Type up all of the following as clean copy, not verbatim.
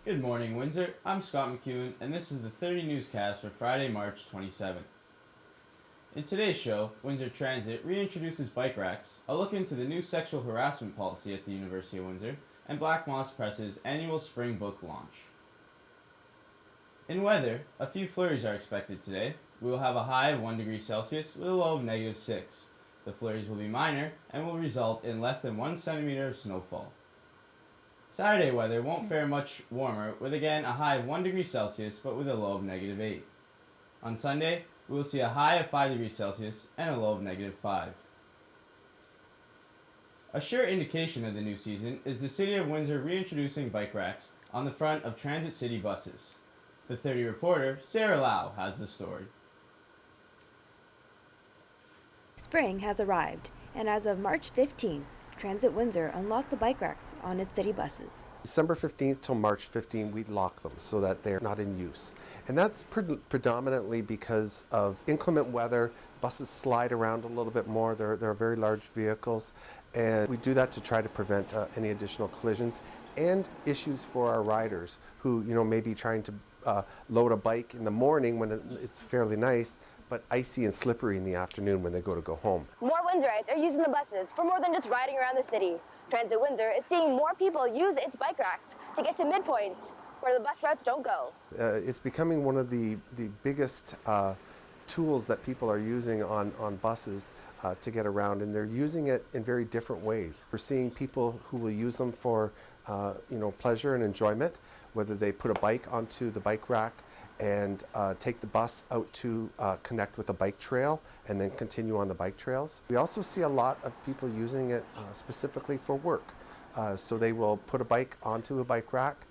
Good morning, Windsor. I'm Scott McEwen, and this is the 30 newscast for Friday, March 27th. In today's show, Windsor Transit reintroduces bike racks, a look into the new sexual harassment policy at the University of Windsor, and Black Moss Press's annual spring book launch. In weather, a few flurries are expected today. We will have a high of 1 degree Celsius with a low of -6. The flurries will be minor and will result in less than 1 centimeter of snowfall. Saturday weather won't fare much warmer, with again a high of 1 degree Celsius but with a low of -8. On Sunday, we will see a high of 5 degrees Celsius and a low of -5. A sure indication of the new season is the City of Windsor reintroducing bike racks on the front of Transit City buses. The 30 reporter, Sarah Lau, has the story. Spring has arrived, and as of March 15th, Transit Windsor unlocked the bike racks on its city buses. December 15th till March 15th, we lock them so that they're not in use. And that's predominantly because of inclement weather. Buses slide around a little bit more. They're very large vehicles. And we do that to try to prevent any additional collisions and issues for our riders who, may be trying to load a bike in the morning when it's fairly nice, but icy and slippery in the afternoon when they go home. More Windsorites are using the buses for more than just riding around the city. Transit Windsor is seeing more people use its bike racks to get to midpoints where the bus routes don't go. It's becoming one of the biggest tools that people are using on buses to get around, and they're using it in very different ways. We're seeing people who will use them for pleasure and enjoyment, whether they put a bike onto the bike rack and take the bus out to connect with a bike trail and then continue on the bike trails. We also see a lot of people using it specifically for work. So they will put a bike onto a bike rack,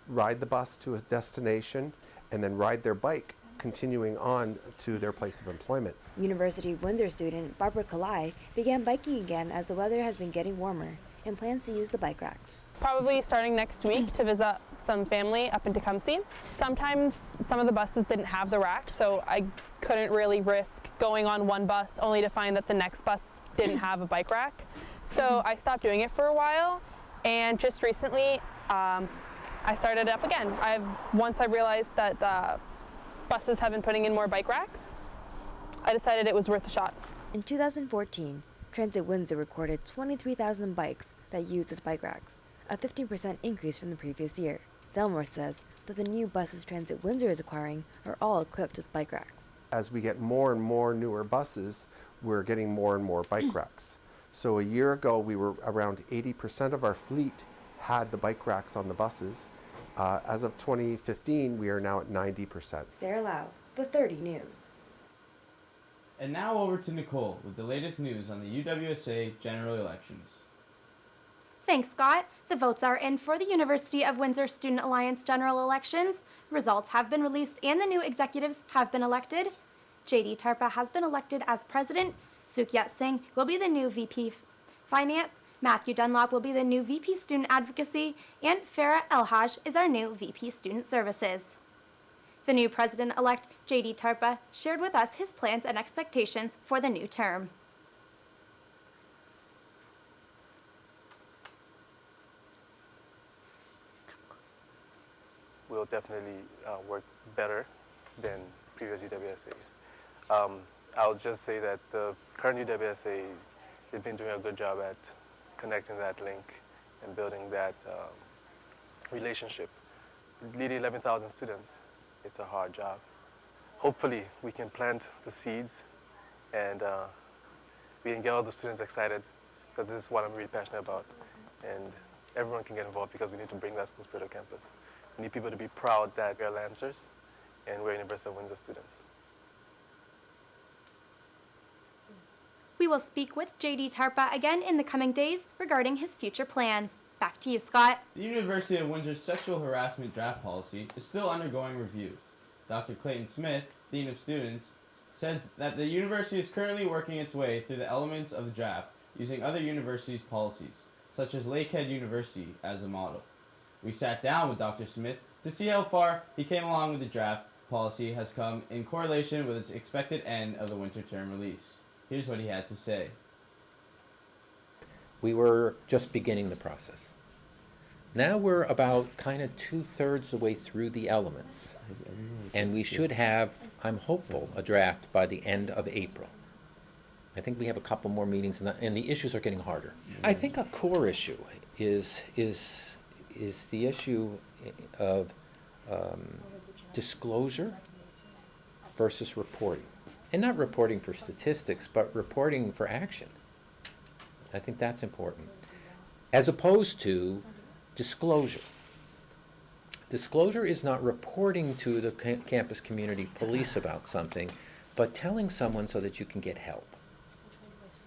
ride the bus to a destination, and then ride their bike continuing on to their place of employment. University of Windsor student Barbara Kalai began biking again as the weather has been getting warmer and plans to use the bike racks. Probably starting next week to visit some family up in Tecumseh. Sometimes some of the buses didn't have the rack, so I couldn't really risk going on one bus only to find that the next bus didn't have a bike rack. So I stopped doing it for a while, and just recently I started it up again. Once I realized that the buses have been putting in more bike racks, I decided it was worth a shot. In 2014, Transit Windsor recorded 23,000 bikes that used its bike racks, a 15% increase from the previous year. Delmore says that the new buses Transit Windsor is acquiring are all equipped with bike racks. As we get more and more newer buses, we're getting more and more bike racks. So a year ago, we were around 80% of our fleet had the bike racks on the buses. As of 2015, we are now at 90%. Sarah Lau, the 30 News. And now over to Nicole with the latest news on the UWSA general elections. Thanks, Scott. The votes are in for the University of Windsor Student Alliance general elections. Results have been released and the new executives have been elected. J.D. Tarpa has been elected as president. Sukyat Singh will be the new VP Finance. Matthew Dunlop will be the new VP Student Advocacy. And Farah Elhaj is our new VP Student Services. The new president-elect, J.D. Tarpa, shared with us his plans and expectations for the new term. Will definitely work better than previous UWSAs. I'll just say that the current UWSA, they've been doing a good job at connecting that link and building that relationship. Leading 11,000 students, it's a hard job. Hopefully we can plant the seeds and we can get all the students excited, because this is what I'm really passionate about. And everyone can get involved because we need to bring that school spirit to campus. We need people to be proud that we're Lancers and we're University of Windsor students. We will speak with J.D. Tarpa again in the coming days regarding his future plans. Back to you, Scott. The University of Windsor's sexual harassment draft policy is still undergoing review. Dr. Clayton Smith, Dean of Students, says that the university is currently working its way through the elements of the draft using other universities' policies, such as Lakehead University as a model. We sat down with Dr. Smith to see how far he came along with the draft policy has come in correlation with its expected end of the winter term release. Here's what he had to say. We were just beginning the process. Now we're about kind of 2/3 the way through the elements. And we should have, I'm hopeful, a draft by the end of April. I think we have a couple more meetings, and the issues are getting harder. I think a core issue is the issue of disclosure versus reporting. And not reporting for statistics, but reporting for action. I think that's important. As opposed to disclosure. Disclosure is not reporting to the campus community police about something, but telling someone so that you can get help.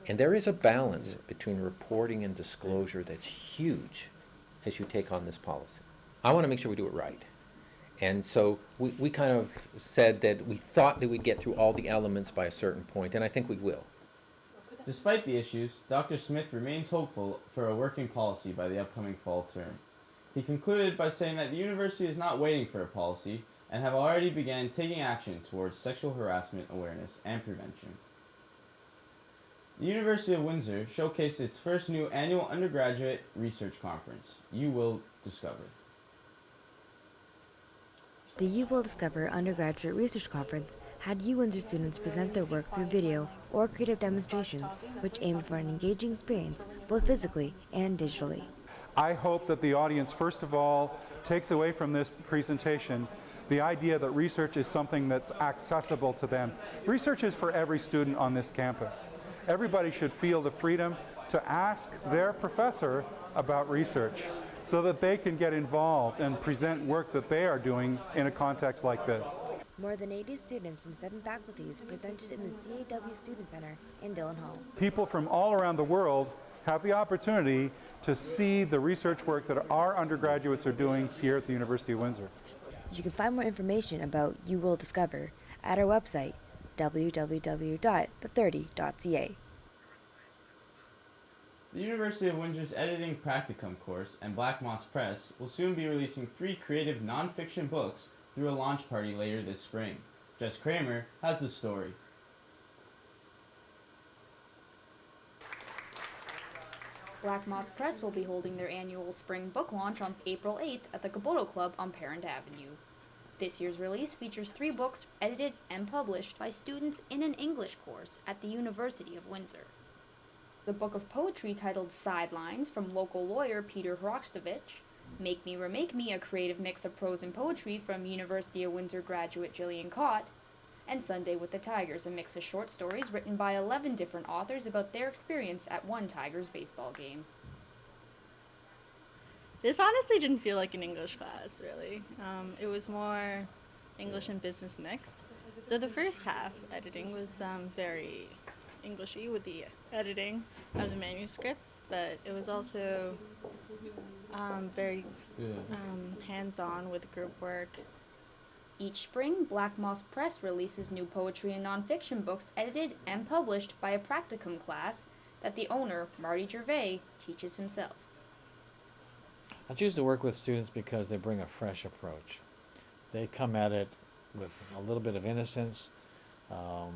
And there is a balance between reporting and disclosure that's huge as you take on this policy. I want to make sure we do it right. And so we kind of said that we thought that we'd get through all the elements by a certain point, and I think we will. Despite the issues, Dr. Smith remains hopeful for a working policy by the upcoming fall term. He concluded by saying that the university is not waiting for a policy and have already begun taking action towards sexual harassment awareness and prevention. The University of Windsor showcased its first new annual undergraduate research conference, You Will Discover. The You Will Discover Undergraduate Research Conference had UWindsor students present their work through video or creative demonstrations, which aimed for an engaging experience both physically and digitally. I hope that the audience, first of all, takes away from this presentation the idea that research is something that's accessible to them. Research is for every student on this campus. Everybody should feel the freedom to ask their professor about research so that they can get involved and present work that they are doing in a context like this. More than 80 students from 7 faculties presented in the CAW Student Center in Dillon Hall. People from all around the world have the opportunity to see the research work that our undergraduates are doing here at the University of Windsor. You can find more information about You Will Discover at our website, www.the30.ca. The University of Windsor's editing practicum course and Black Moss Press will soon be releasing 3 creative nonfiction books through a launch party later this spring. Jess Kramer has the story. Black Moss Press will be holding their annual spring book launch on April 8th at the Caboto Club on Parent Avenue. This year's release features 3 books edited and published by students in an English course at the University of Windsor. The book of poetry titled Sidelines from local lawyer Peter Hrostovich, Make Me Remake Me, a creative mix of prose and poetry from University of Windsor graduate Jillian Cott, and Sunday with the Tigers, a mix of short stories written by 11 different authors about their experience at one Tigers baseball game. This honestly didn't feel like an English class, really. It was more English and business mixed. So the first half, editing, was very Englishy with the editing of the manuscripts, but it was also very hands-on with group work. Each spring, Black Moss Press releases new poetry and nonfiction books edited and published by a practicum class that the owner, Marty Gervais, teaches himself. I choose to work with students because they bring a fresh approach. They come at it with a little bit of innocence, a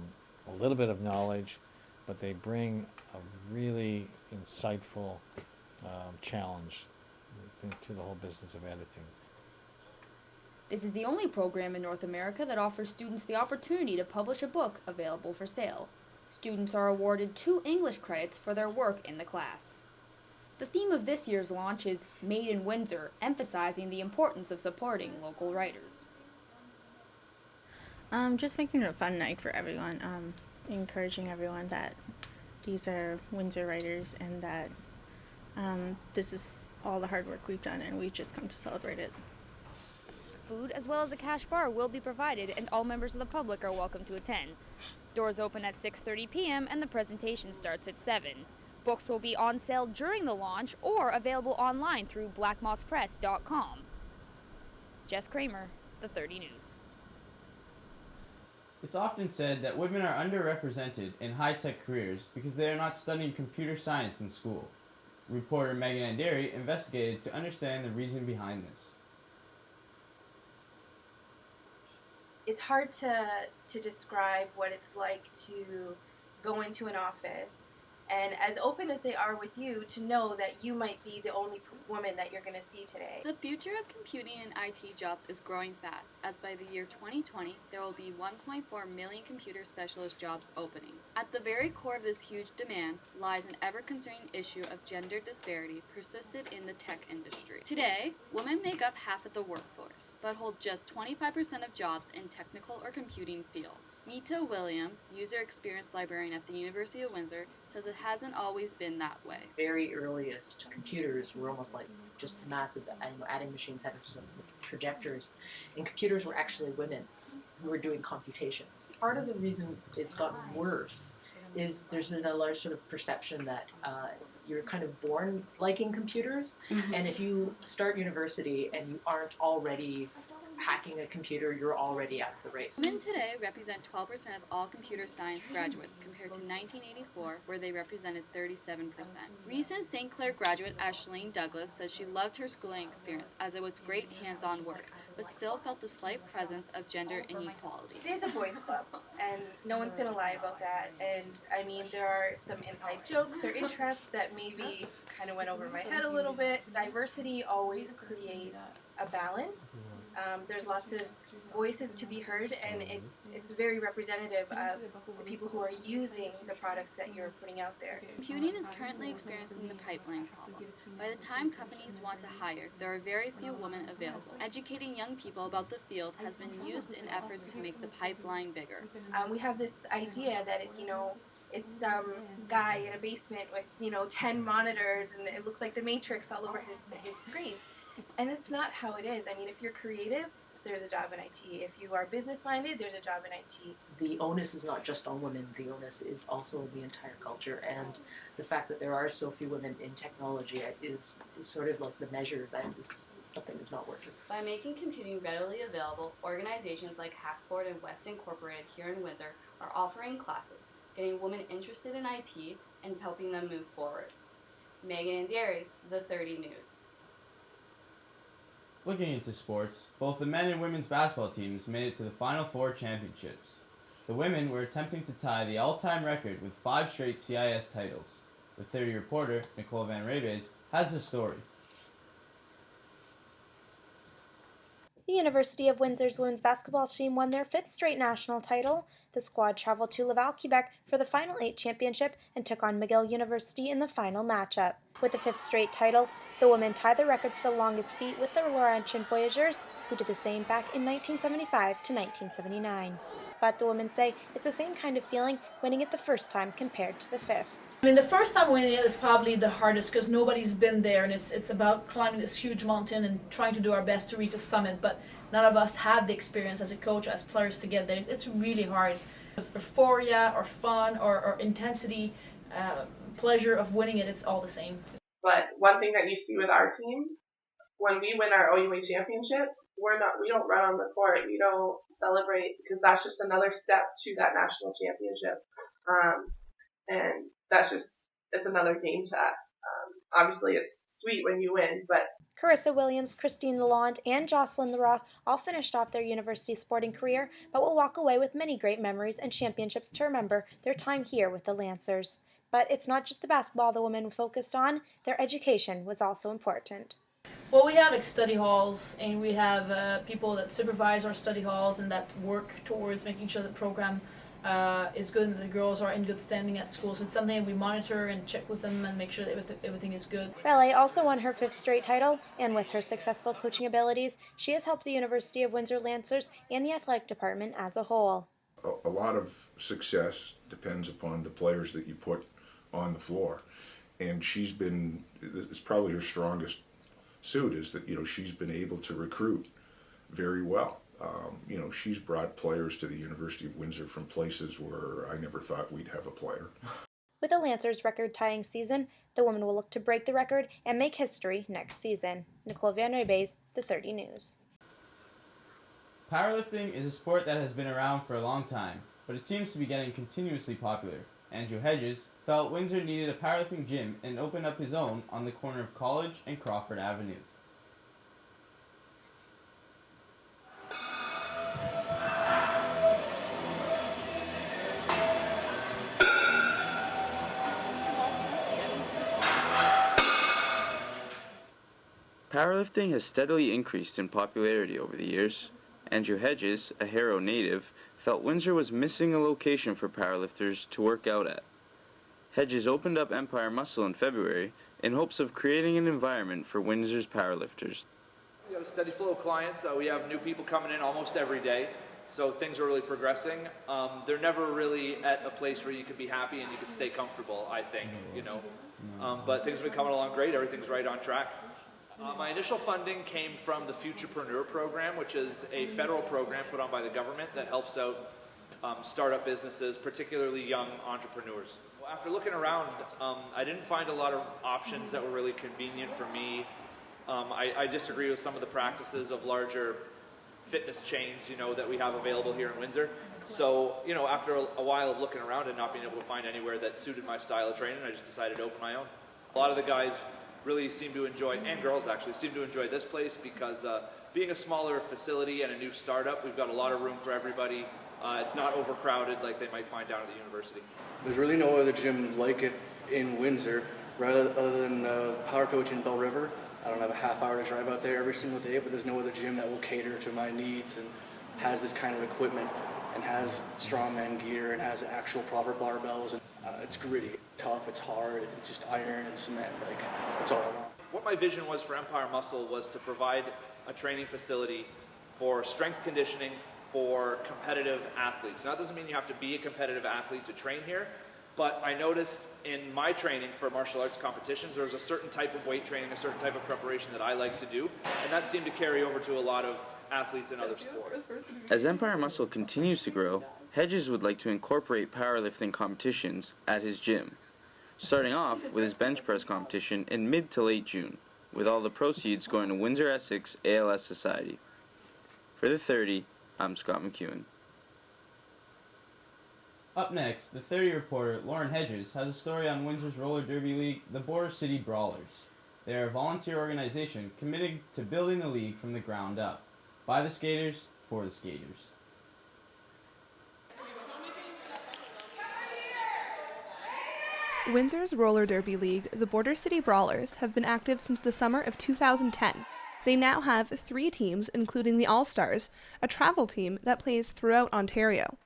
little bit of knowledge, but they bring a really insightful challenge to the whole business of editing. This is the only program in North America that offers students the opportunity to publish a book available for sale. Students are awarded 2 English credits for their work in the class. The theme of this year's launch is Made in Windsor, emphasizing the importance of supporting local writers. Just making it a fun night for everyone, encouraging everyone that these are Windsor writers and that this is all the hard work we've done and we've just come to celebrate it. Food as well as a cash bar will be provided, and all members of the public are welcome to attend. Doors open at 6:30 p.m. and the presentation starts at 7. Books will be on sale during the launch or available online through blackmosspress.com. Jess Kramer, The 30 News. It's often said that women are underrepresented in high-tech careers because they are not studying computer science in school. Reporter Megan Anderi investigated to understand the reason behind this. It's hard to describe what it's like to go into an office and as open as they are with you, to know that you might be the only woman that you're going to see today. The future of computing and IT jobs is growing fast, as by the year 2020, there will be 1.4 million computer specialist jobs opening. At the very core of this huge demand lies an ever-concerning issue of gender disparity persisted in the tech industry. Today, women make up half of the workforce, but hold just 25% of jobs in technical or computing fields. Mita Williams, user experience librarian at the University of Windsor, says it hasn't always been that way. Very earliest computers were almost like just massive adding machines having projectors, and computers were actually women who were doing computations. Part of the reason it's gotten worse is there's been a large sort of perception that you're kind of born liking computers, and if you start university and you aren't already hacking a computer, you're already out of the race. Women today represent 12% of all computer science graduates, compared to 1984, where they represented 37%. Recent St. Clair graduate Ashleen Douglas says she loved her schooling experience as it was great hands-on work, but still felt the slight presence of gender inequality. It is a boys' club, and no one's going to lie about that. And I mean, there are some inside jokes or interests that maybe kind of went over my head a little bit. Diversity always creates a balance. There's lots of voices to be heard, and it's very representative of the people who are using the products that you're putting out there. Computing is currently experiencing the pipeline problem. By the time companies want to hire, there are very few women available. Educating young people about the field has been used in efforts to make the pipeline bigger. We have this idea that it's some guy in a basement with 10 monitors, and it looks like the Matrix all over his screens. And it's not how it is. I mean, if you're creative, there's a job in IT. If you are business-minded, there's a job in IT. The onus is not just on women, the onus is also the entire culture, and the fact that there are so few women in technology is sort of like the measure that it's something that's not working. By making computing readily available, organizations like Hackford and West Incorporated here in Windsor are offering classes, getting women interested in IT and helping them move forward. Megan and Derry, the 30 News. Looking into sports, both the men and women's basketball teams made it to the Final Four championships. The women were attempting to tie the all-time record with 5 straight CIS titles. The 30 reporter, Nicole Van Rebes, has the story. The University of Windsor's women's basketball team won their 5th straight national title. The squad traveled to Laval, Quebec for the Final 8 championship and took on McGill University in the final matchup. With the 5th straight title, the women tied the record for the longest feat with the Laurentian Voyageurs, who did the same back in 1975 to 1979. But the women say it's the same kind of feeling winning it the first time compared to the 5th. I mean, the first time winning it is probably the hardest because nobody's been there, and it's about climbing this huge mountain and trying to do our best to reach a summit, but none of us have the experience as a coach, as players to get there. It's really hard. Euphoria or fun or intensity, pleasure of winning it, it's all the same. But one thing that you see with our team, when we win our OUA championship, we don't run on the court, we don't celebrate, because that's just another step to that national championship. And it's another game to us. Obviously it's sweet when you win, but Carissa Williams, Christine Lalonde, and Jocelyn Leroy all finished off their university sporting career, but will walk away with many great memories and championships to remember their time here with the Lancers. But it's not just the basketball the women focused on, their education was also important. Well, we have study halls, and we have people that supervise our study halls and that work towards making sure the program is good and the girls are in good standing at school. So it's something we monitor and check with them and make sure that everything is good. Ballet also won her 5th straight title, and with her successful coaching abilities, she has helped the University of Windsor Lancers and the athletic department as a whole. A lot of success depends upon the players that you put on the floor, and it's probably her strongest suit is that she's been able to recruit very well. She's brought players to the University of Windsor from places where I never thought we'd have a player. With the Lancers' record-tying season, the women will look to break the record and make history next season. Nicole Van Rebes, the 30 News. Powerlifting is a sport that has been around for a long time, but it seems to be getting continuously popular. Andrew Hedges felt Windsor needed a powerlifting gym and opened up his own on the corner of College and Crawford Avenue. Powerlifting has steadily increased in popularity over the years. Andrew Hedges, a Harrow native, felt Windsor was missing a location for powerlifters to work out at. Hedges opened up Empire Muscle in February in hopes of creating an environment for Windsor's powerlifters. We have a steady flow of clients. We have new people coming in almost every day, so things are really progressing. They're never really at a place where you can be happy and you can stay comfortable, I think, but things have been coming along great. Everything's right on track. My initial funding came from the Futurepreneur program, which is a federal program put on by the government that helps out startup businesses, particularly young entrepreneurs. After looking around, I didn't find a lot of options that were really convenient for me. I disagree with some of the practices of larger fitness chains, that we have available here in Windsor. So, after a while of looking around and not being able to find anywhere that suited my style of training, I just decided to open my own. A lot of the guys really seem to enjoy, and girls actually, seem to enjoy this place because being a smaller facility and a new startup, we've got a lot of room for everybody. It's not overcrowded like they might find down at the university. There's really no other gym like it in Windsor, other than Power Coach in Bell River. I don't have a half hour to drive out there every single day, but there's no other gym that will cater to my needs and has this kind of equipment and has strongman gear and has actual proper barbells. And it's gritty, tough, it's hard, it's just iron and cement. That's all I want. What my vision was for Empire Muscle was to provide a training facility for strength conditioning for competitive athletes. Now, that doesn't mean you have to be a competitive athlete to train here, but I noticed in my training for martial arts competitions, there was a certain type of weight training, a certain type of preparation that I like to do, and that seemed to carry over to a lot of athletes in other sports. As Empire Muscle continues to grow, Hedges would like to incorporate powerlifting competitions at his gym, starting off with his bench press competition in mid to late June, with all the proceeds going to Windsor Essex ALS Society. For the 30, I'm Scott McEwen. Up next, the 30 reporter Lauren Hedges has a story on Windsor's roller derby league, the Border City Brawlers. They are a volunteer organization committed to building the league from the ground up, by the skaters, for the skaters. Windsor's roller derby league, the Border City Brawlers, have been active since the summer of 2010. They now have 3 teams, including the All-Stars, a travel team that plays throughout Ontario.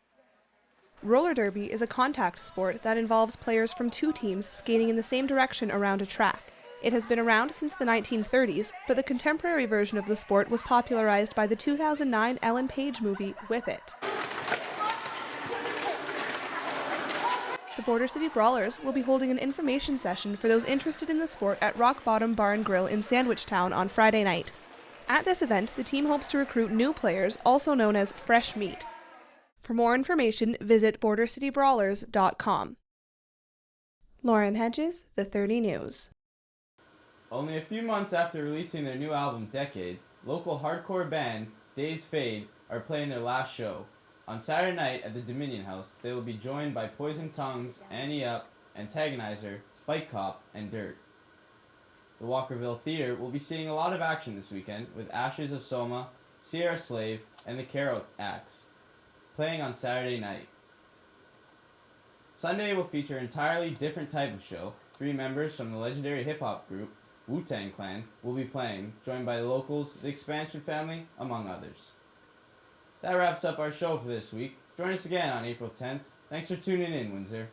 Roller derby is a contact sport that involves players from 2 teams skating in the same direction around a track. It has been around since the 1930s, but the contemporary version of the sport was popularized by the 2009 Ellen Page movie Whip It. The Border City Brawlers will be holding an information session for those interested in the sport at Rock Bottom Bar and Grill in Sandwich Town on Friday night. At this event, the team hopes to recruit new players, also known as fresh meat. For more information, visit bordercitybrawlers.com. Lauren Hedges, The 30 News. Only a few months after releasing their new album, Decade, local hardcore band Days Fade are playing their last show. On Saturday night at the Dominion House, they will be joined by Poison Tongues, Annie Up, Antagonizer, Bike Cop, and Dirt. The Walkerville Theater will be seeing a lot of action this weekend with Ashes of Soma, Sierra Slave, and the Carol Acts, playing on Saturday night. Sunday will feature an entirely different type of show. 3 members from the legendary hip-hop group Wu-Tang Clan will be playing, joined by the Locals, the Expansion Family, among others. That wraps up our show for this week. Join us again on April 10th. Thanks for tuning in, Windsor.